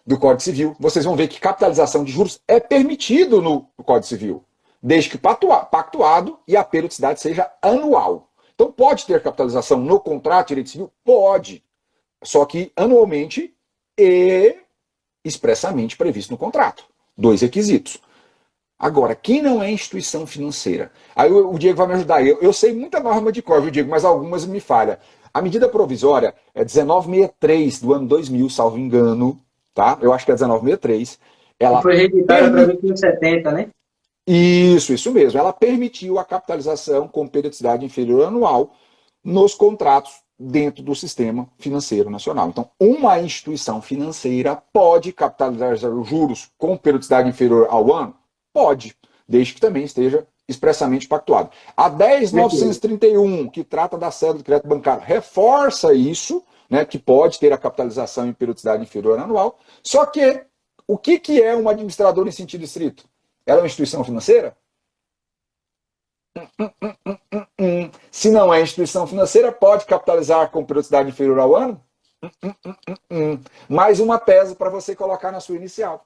do Código Civil, vocês vão ver que capitalização de juros é permitido no Código Civil, desde que pactuado e a periodicidade seja anual. Então pode ter capitalização no contrato de direito civil? Pode. Só que anualmente e expressamente previsto no contrato. 2 requisitos. Agora, quem não é instituição financeira? Aí o Diego vai me ajudar. Eu sei muita norma de cor, viu, Diego, mas algumas me falham. A medida provisória é 1963 do ano 2000, salvo engano. Tá? Eu acho que é 1963. Ela foi reeditada para 2170, né? Isso mesmo. Ela permitiu a capitalização com periodicidade inferior anual nos contratos dentro do sistema financeiro nacional. Então, uma instituição financeira pode capitalizar os juros com periodicidade inferior ao ano? Pode, desde que também esteja expressamente pactuado. A 10.931, que trata da cédula de crédito bancário, reforça isso, né, que pode ter a capitalização em periodicidade inferior anual. Só que, o que é um administrador em sentido estrito? Ela é uma instituição financeira? Se não é instituição financeira, pode capitalizar com periodicidade inferior ao ano? Mais uma tese para você colocar na sua inicial.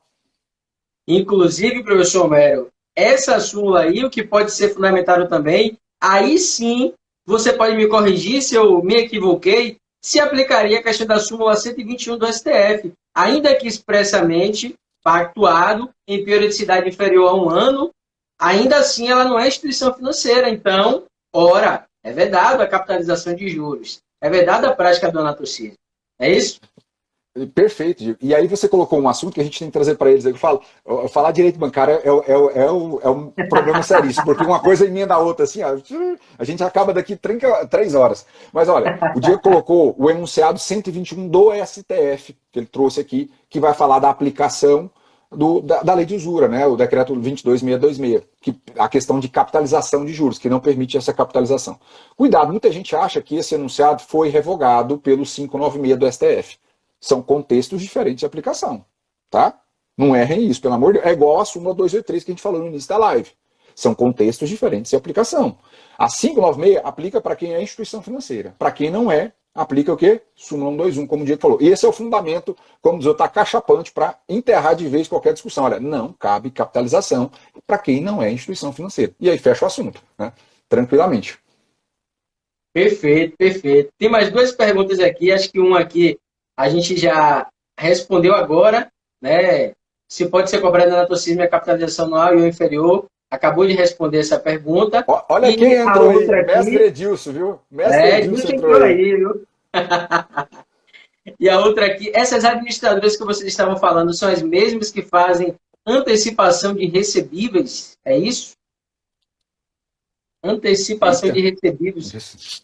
Inclusive, professor Homero, essa súmula aí, o que pode ser fundamentado também, aí sim, você pode me corrigir se eu me equivoquei, se aplicaria a questão da súmula 121 do STF, ainda que expressamente pactuado em periodicidade inferior a um ano, ainda assim ela não é instituição financeira. Então, ora, é vedado a capitalização de juros, é vedada a prática do anatorcismo. É isso? Perfeito. E aí você colocou um assunto que a gente tem que trazer para eles. Eu falo, falar direito bancário é um problema seríssimo, porque uma coisa emenda a outra, assim, ó, a gente acaba daqui 3 horas. Mas olha, o Diego colocou o enunciado 121 do STF, que ele trouxe aqui, que vai falar da aplicação da lei de usura, né? O decreto 22626, que a questão de capitalização de juros, que não permite essa capitalização. Cuidado, muita gente acha que esse enunciado foi revogado pelo 596 do STF. São contextos diferentes de aplicação, tá? Não errem isso, pelo amor de Deus. É igual a súmula 283 que a gente falou no início da live. São contextos diferentes de aplicação. A 596 aplica para quem é instituição financeira. Para quem não é, aplica o quê? Súmula 121, como o Diego falou. E esse é o fundamento, como diz, está cachapante para enterrar de vez qualquer discussão. Olha, não cabe capitalização para quem não é instituição financeira. E aí fecha o assunto, né? Tranquilamente. Perfeito, perfeito. Tem mais duas perguntas aqui, acho que uma aqui a gente já respondeu agora, né? Se pode ser cobrada na torcida a capitalização anual e ou inferior. Acabou de responder essa pergunta. Olha e quem entrou aí, aqui, Mestre Edilson, viu? Mestre Edilson entrou aí, viu? E a outra aqui, essas administradoras que vocês estavam falando são as mesmas que fazem antecipação de recebíveis, é isso? Antecipação de recebíveis.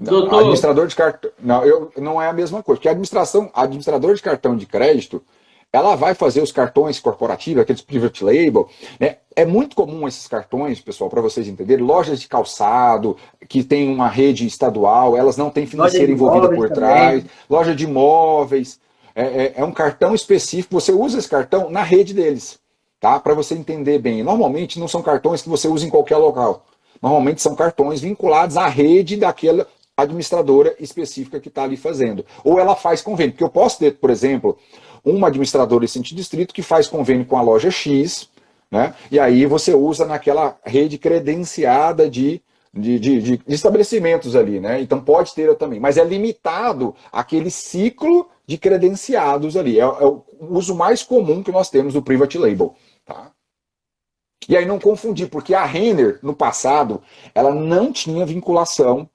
Não, Doutor, administrador de cartão. Não, não é a mesma coisa. Porque administrador de cartão de crédito, ela vai fazer os cartões corporativos, aqueles private label, né? É muito comum esses cartões, pessoal, para vocês entenderem, lojas de calçado, que tem uma rede estadual, elas não têm financeira envolvida por trás, loja de imóveis. É um cartão específico, você usa esse cartão na rede deles, tá? Para você entender bem. Normalmente não são cartões que você usa em qualquer local. Normalmente são cartões vinculados à rede daquela administradora específica que está ali fazendo. Ou ela faz convênio. Porque eu posso ter, por exemplo, uma administradora em sentido distrito que faz convênio com a loja X, né? E aí você usa naquela rede credenciada de estabelecimentos ali, né? Então pode ter também. Mas é limitado àquele ciclo de credenciados ali. É o uso mais comum que nós temos do private label. Tá? E aí não confundir, porque a Renner, no passado, ela não tinha vinculação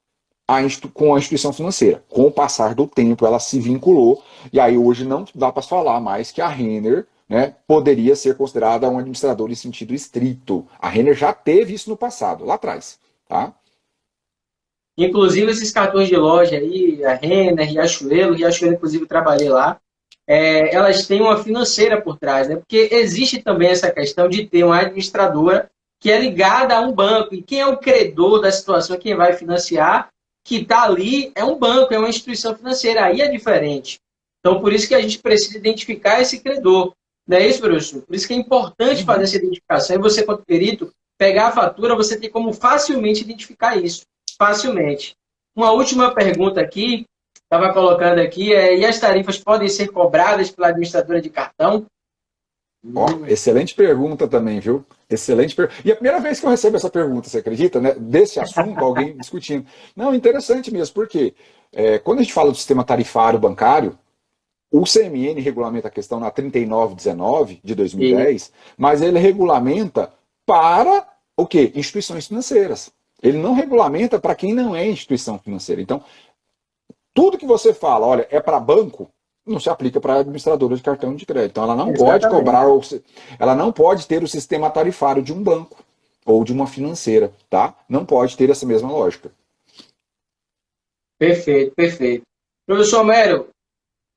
com a instituição financeira. Com o passar do tempo, ela se vinculou, e aí hoje não dá para falar mais que a Renner, né, poderia ser considerada um administrador em sentido estrito. A Renner já teve isso no passado, lá atrás. Tá? inclusive esses cartões de loja aí, a Renner, Riachuelo, inclusive eu trabalhei lá, elas têm uma financeira por trás, né? Porque existe também essa questão de ter uma administradora que é ligada a um banco, e quem é o credor da situação, quem vai financiar, que está ali é um banco, é uma instituição financeira, aí é diferente. Então, por isso que a gente precisa identificar esse credor. Não é isso, professor? Por isso que é importante fazer essa identificação. E você, quanto perito, pegar a fatura, você tem como facilmente identificar isso. Facilmente. Uma última pergunta aqui, estava colocando aqui, e as tarifas podem ser cobradas pela administradora de cartão? Excelente pergunta também, viu? Excelente pergunta. E a primeira vez que eu recebo essa pergunta, você acredita, né? Desse assunto, alguém discutindo. Não, interessante mesmo, porque quando a gente fala do sistema tarifário bancário, o CMN regulamenta a questão na 3919 de 2010, mas ele regulamenta para o quê? Instituições financeiras. Ele não regulamenta para quem não é instituição financeira. Então, tudo que você fala, olha, é para banco, não se aplica para administradora de cartão de crédito. Então, ela não pode cobrar, ela não pode ter o sistema tarifário de um banco ou de uma financeira, tá? Não pode ter essa mesma lógica. Perfeito, perfeito. Professor Homero,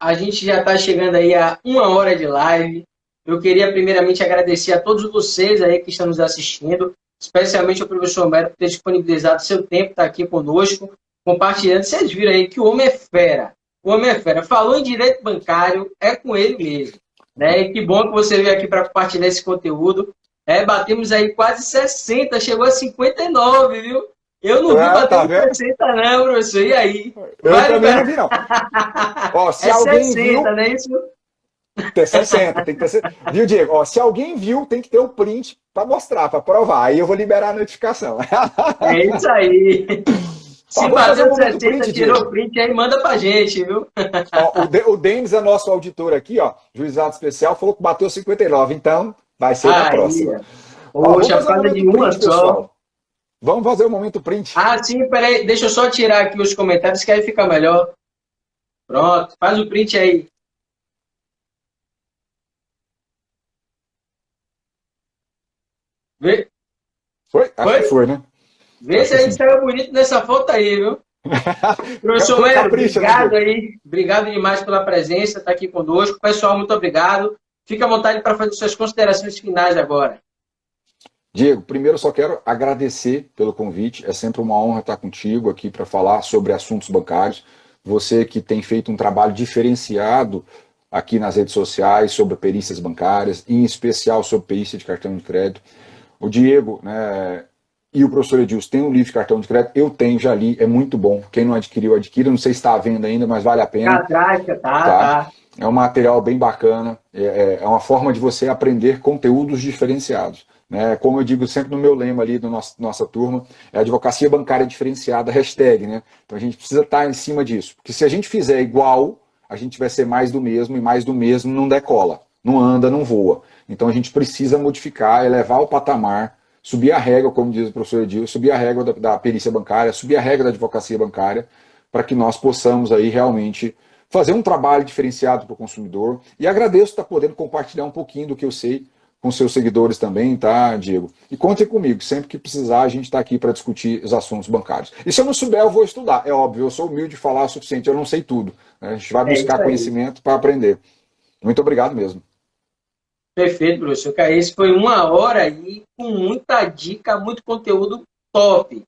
a gente já está chegando aí a 1 hora de live. Eu queria primeiramente agradecer a todos vocês aí que estão nos assistindo, especialmente ao professor Homero por ter disponibilizado seu tempo, estar aqui conosco, compartilhando. Vocês viram aí que o homem é fera. O homem é fera. Falou em direito bancário, é com ele mesmo. Né? E que bom que você veio aqui para compartilhar esse conteúdo. Batemos aí quase 60, chegou a 59, viu? Eu não vi bater 60 não, professor. E aí? Eu também não vi, não. Ó, se alguém 60, viu, não é isso? Tem 60, tem que ter 60. Viu, Diego? Ó, se alguém viu, tem que ter o print para mostrar, para provar. Aí eu vou liberar a notificação. É isso aí. Se fazer bateu 60, tirou o print aí, manda pra gente, viu? Ó, o Denis é nosso auditor aqui, ó, juizado especial, falou que bateu 59, então vai ser na próxima. Poxa, falta de uma print, só. Pessoal. Vamos fazer o momento print. Ah, sim, peraí, deixa eu só tirar aqui os comentários que aí fica melhor. Pronto, faz o print aí. Vê? Foi? Acho que foi, né? Vê se a gente saiu bonito nessa foto aí, viu? Professor Homero, obrigado aí. Obrigado demais pela presença, estar aqui conosco. Pessoal, muito obrigado. Fique à vontade para fazer suas considerações finais agora. Diego, primeiro eu só quero agradecer pelo convite. É sempre uma honra estar contigo aqui para falar sobre assuntos bancários. Você que tem feito um trabalho diferenciado aqui nas redes sociais sobre perícias bancárias, em especial sobre perícia de cartão de crédito. O Diego, né, e o professor Edilson têm um livro de cartão de crédito. Eu tenho, já li, é muito bom. Quem não adquiriu, adquira. Não sei se está à venda ainda, mas vale a pena. Tá. É um material bem bacana. É uma forma de você aprender conteúdos diferenciados. Né? Como eu digo sempre no meu lema ali da nossa turma, é advocacia bancária diferenciada, hashtag, né? Então a gente precisa estar em cima disso, porque se a gente fizer igual, a gente vai ser mais do mesmo, e mais do mesmo não decola, não anda, não voa. Então a gente precisa modificar, elevar o patamar, subir a régua, como diz o professor Edil, subir a régua da perícia bancária, subir a régua da advocacia bancária, para que nós possamos aí realmente fazer um trabalho diferenciado para o consumidor. E agradeço estar podendo compartilhar um pouquinho do que eu sei com seus seguidores também, tá, Diego? E contem comigo, sempre que precisar, a gente está aqui para discutir os assuntos bancários. E se eu não souber, eu vou estudar. É óbvio, eu sou humilde de falar o suficiente, eu não sei tudo. Né? A gente vai buscar conhecimento para aprender. Muito obrigado mesmo. Perfeito, professor. Esse foi 1 hora aí com muita dica, muito conteúdo top.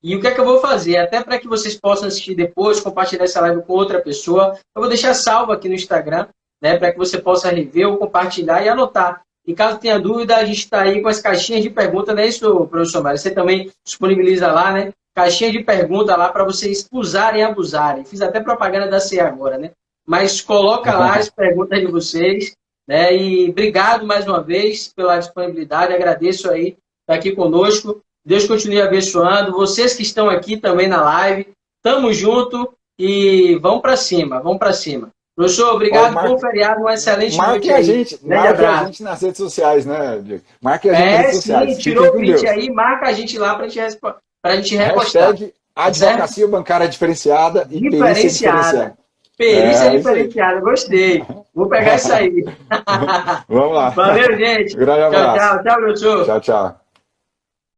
E o que é que eu vou fazer? Até para que vocês possam assistir depois, compartilhar essa live com outra pessoa, eu vou deixar salvo aqui no Instagram, né, para que você possa rever ou compartilhar e anotar. E caso tenha dúvida, a gente está aí com as caixinhas de pergunta, não é isso, professor Mário? Você também disponibiliza lá, né? Caixinha de pergunta lá para vocês usarem e abusarem. Fiz até propaganda da CE agora, né? Mas coloca lá as perguntas de vocês, né? E obrigado mais uma vez pela disponibilidade, agradeço aí estar aqui conosco. Deus continue abençoando. Vocês que estão aqui também na live, tamo junto e vamos para cima, vamos para cima. Professor, obrigado, bom feriado, um excelente noite aí. Marque a gente nas redes sociais, né, Diego? Marque a gente nas redes sociais. Sim, tirou o print aí, marca a gente lá para a gente repostar. Hashtag advocacia bancária diferenciada e perícia diferenciada. Perícia diferenciada, gostei. Vou pegar isso aí. Vamos lá. Valeu, gente. Grande abraço. Tchau, professor. Tchau.